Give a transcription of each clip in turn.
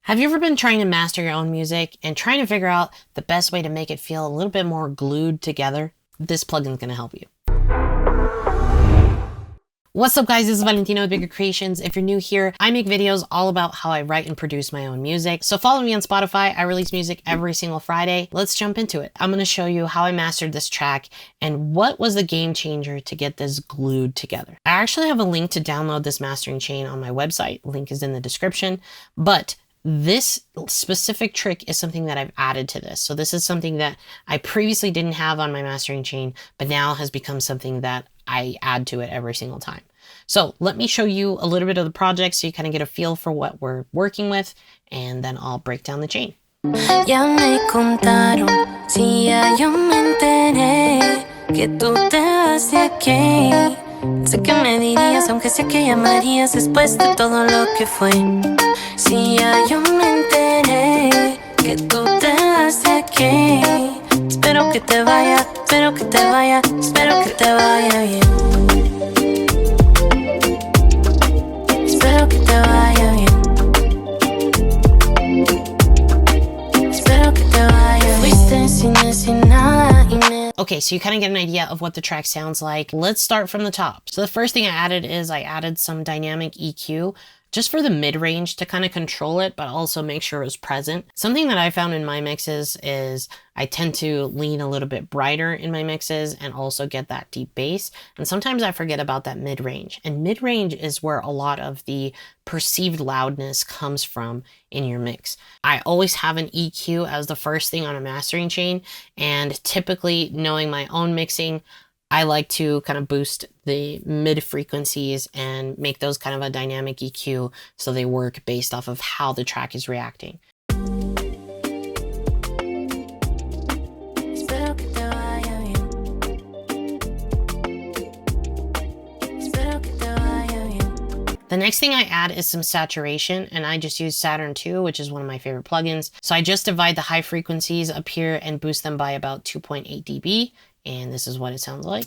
Have you ever been trying to master your own music and trying to figure out the best way to make it feel a little bit more glued together? This plugin is going to help you. What's up guys, this is Valentina with Bigger Creations. If you're new here, I make videos all about how I write and produce my own music. So follow me on Spotify. I release music every single Friday. Let's jump into it. I'm going to show you how I mastered this track and what was the game changer to get this glued together. I actually have a link to download this mastering chain on my website. Link is in the description, but this specific trick is something that I've added to this. So this is something that I previously didn't have on my mastering chain, but now has become something that I add to it every single time. So let me show you a little bit of the project so you kind of get a feel for what we're working with, and then I'll break down the chain. Ya me contaron, si ya yo me enteré que tú te vas de aquí. Sé que me dirías, aunque sé que llamarías después de todo lo que fue. Si ya yo me enteré que tú te vas de aquí. Espero que te vaya, espero que te vaya, espero que te vaya bien. Espero que te vaya bien. Espero que te vaya bien. Fuiste sin decir nada y me... Okay, so you kind of get an idea of what the track sounds like. Let's start from the top. So the first thing I added is I added some dynamic EQ just for the mid-range to kind of control it, but also make sure it was present. Something that I found in my mixes is I tend to lean a little bit brighter in my mixes and also get that deep bass. And sometimes I forget about that mid-range. And mid-range is where a lot of the perceived loudness comes from in your mix. I always have an EQ as the first thing on a mastering chain, and typically knowing my own mixing, I like to kind of boost the mid frequencies and make those kind of a dynamic EQ so they work based off of how the track is reacting. The next thing I add is some saturation, and I just use Saturn 2, which is one of my favorite plugins. So I just divide the high frequencies up here and boost them by about 2.8 dB. And this is what it sounds like.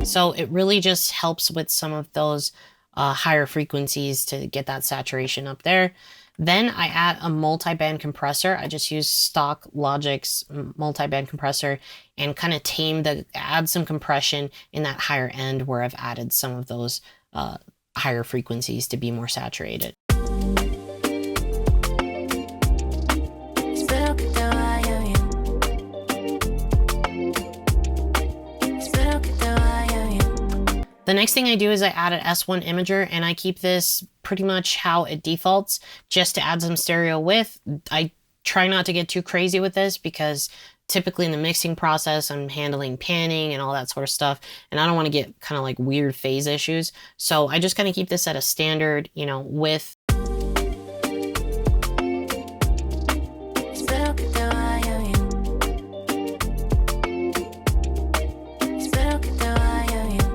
So it really just helps with some of those higher frequencies to get that saturation up there. Then I add a multiband compressor. I just use stock Logic's multiband compressor and kind of add some compression in that higher end where I've added some of those higher frequencies to be more saturated. The next thing I do is I add an S1 imager, and I keep this pretty much how it defaults just to add some stereo width. I try not to get too crazy with this because typically in the mixing process, I'm handling panning and all that sort of stuff, and I don't want to get kind of like weird phase issues. So I just kind of keep this at a standard, you know, width.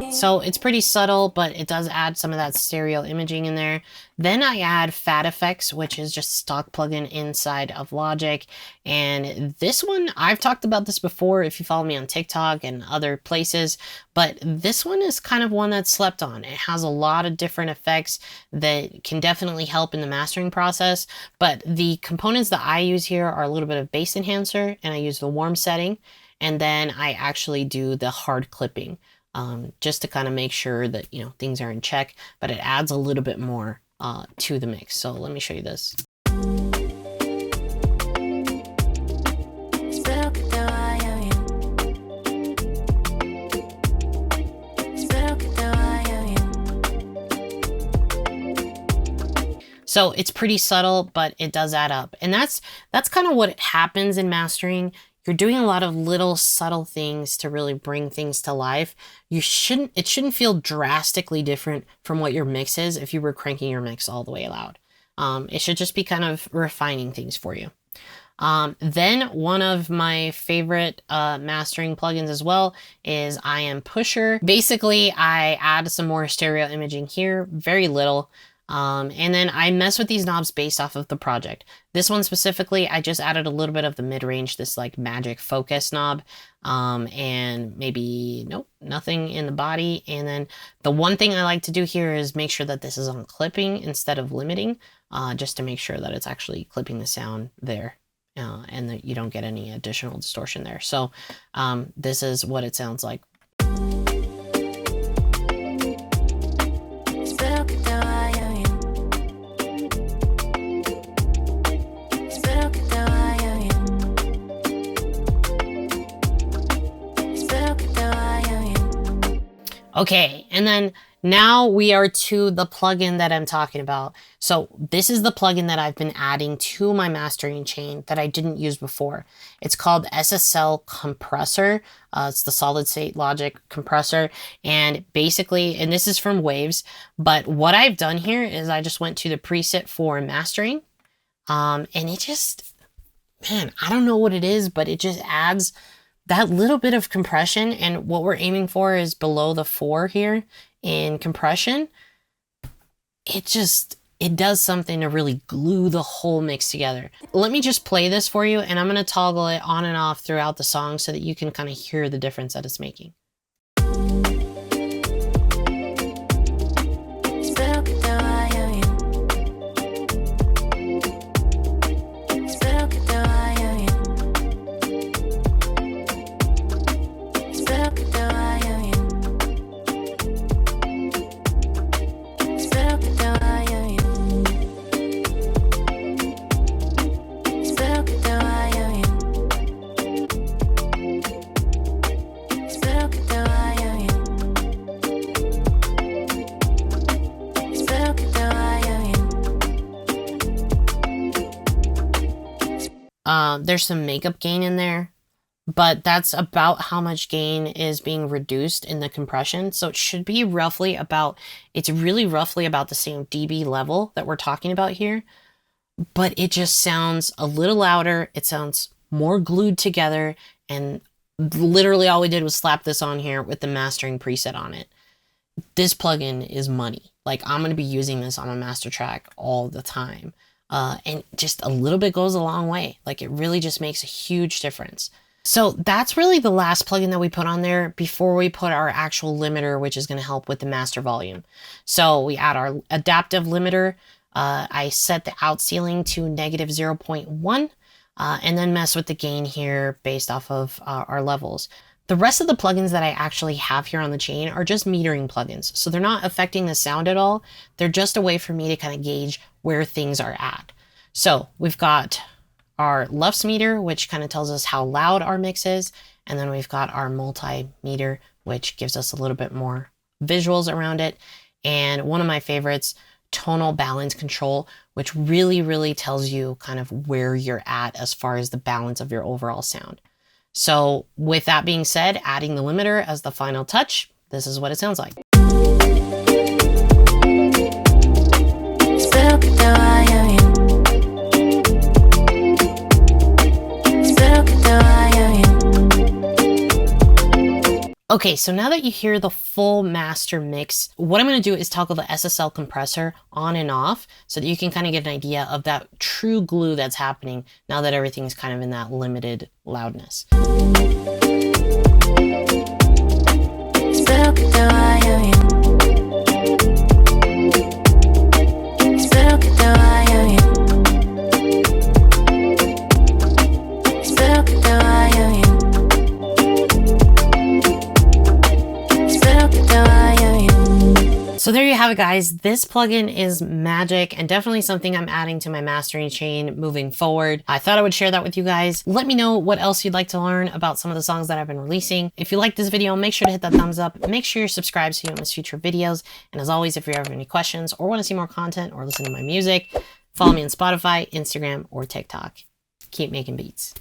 So it's pretty subtle, but it does add some of that stereo imaging in there. Then I add Fat Effects, which is just a stock plugin inside of Logic. And this one, I've talked about this before if you follow me on TikTok and other places, but this one is kind of one that's slept on. It has a lot of different effects that can definitely help in the mastering process. But the components that I use here are a little bit of bass enhancer, and I use the warm setting. And then I actually do the hard clipping. Just to kind of make sure that, you know, things are in check, but it adds a little bit more to the mix. So let me show you this. So it's pretty subtle, but it does add up. And that's kind of what happens in mastering. You're doing a lot of little subtle things to really bring things to life. It shouldn't feel drastically different from what your mix is if you were cranking your mix all the way loud. It should just be kind of refining things for you. Then one of my favorite mastering plugins as well is I Am Pusher. Basically, I add some more stereo imaging here, very little. And then I mess with these knobs based off of the project. This one specifically, I just added a little bit of the mid-range, this like magic focus knob, and maybe, nope, nothing in the body. And then the one thing I like to do here is make sure that this is on clipping instead of limiting, just to make sure that it's actually clipping the sound there. And that you don't get any additional distortion there. So this is what it sounds like. Okay, and then now we are to the plugin that I'm talking about. So this is the plugin that I've been adding to my mastering chain that I didn't use before. It's called SSL Compressor. It's the solid state logic compressor. And basically, and this is from Waves, but what I've done here is I just went to the preset for mastering. And it just, man, I don't know what it is, but it just adds that little bit of compression, and what we're aiming for is below the 4 here in compression. It does something to really glue the whole mix together. Let me just play this for you, and I'm gonna toggle it on and off throughout the song so that you can kind of hear the difference that it's making. There's some makeup gain in there, but that's about how much gain is being reduced in the compression. So it should be roughly about, it's really roughly about the same dB level that we're talking about here, but it just sounds a little louder. It sounds more glued together, and literally all we did was slap this on here with the mastering preset on it. This plugin is money. Like, I'm going to be using this on a master track all the time. And just a little bit goes a long way. Like, it really just makes a huge difference. So that's really the last plugin that we put on there before we put our actual limiter, which is going to help with the master volume. So we add our adaptive limiter. I set the out ceiling to -0.1, and then mess with the gain here based off of our levels. The rest of the plugins that I actually have here on the chain are just metering plugins. So they're not affecting the sound at all. They're just a way for me to kind of gauge where things are at. So we've got our LUFS meter, which kind of tells us how loud our mix is. And then we've got our multimeter, which gives us a little bit more visuals around it. And one of my favorites, tonal balance control, which really tells you kind of where you're at as far as the balance of your overall sound. So with that being said, adding the limiter as the final touch, this is what it sounds like. Okay, so now that you hear the full master mix, what I'm going to do is toggle the SSL compressor on and off so that you can kind of get an idea of that true glue that's happening now that everything's kind of in that limited loudness. So there you have it, guys. This plugin is magic and definitely something I'm adding to my mastering chain moving forward. I thought I would share that with you guys. Let me know what else you'd like to learn about some of the songs that I've been releasing. If you like this video, make sure to hit that thumbs up. Make sure you're subscribed so you don't miss future videos. And as always, if you ever have any questions or want to see more content or listen to my music, follow me on Spotify, Instagram, or TikTok. Keep making beats.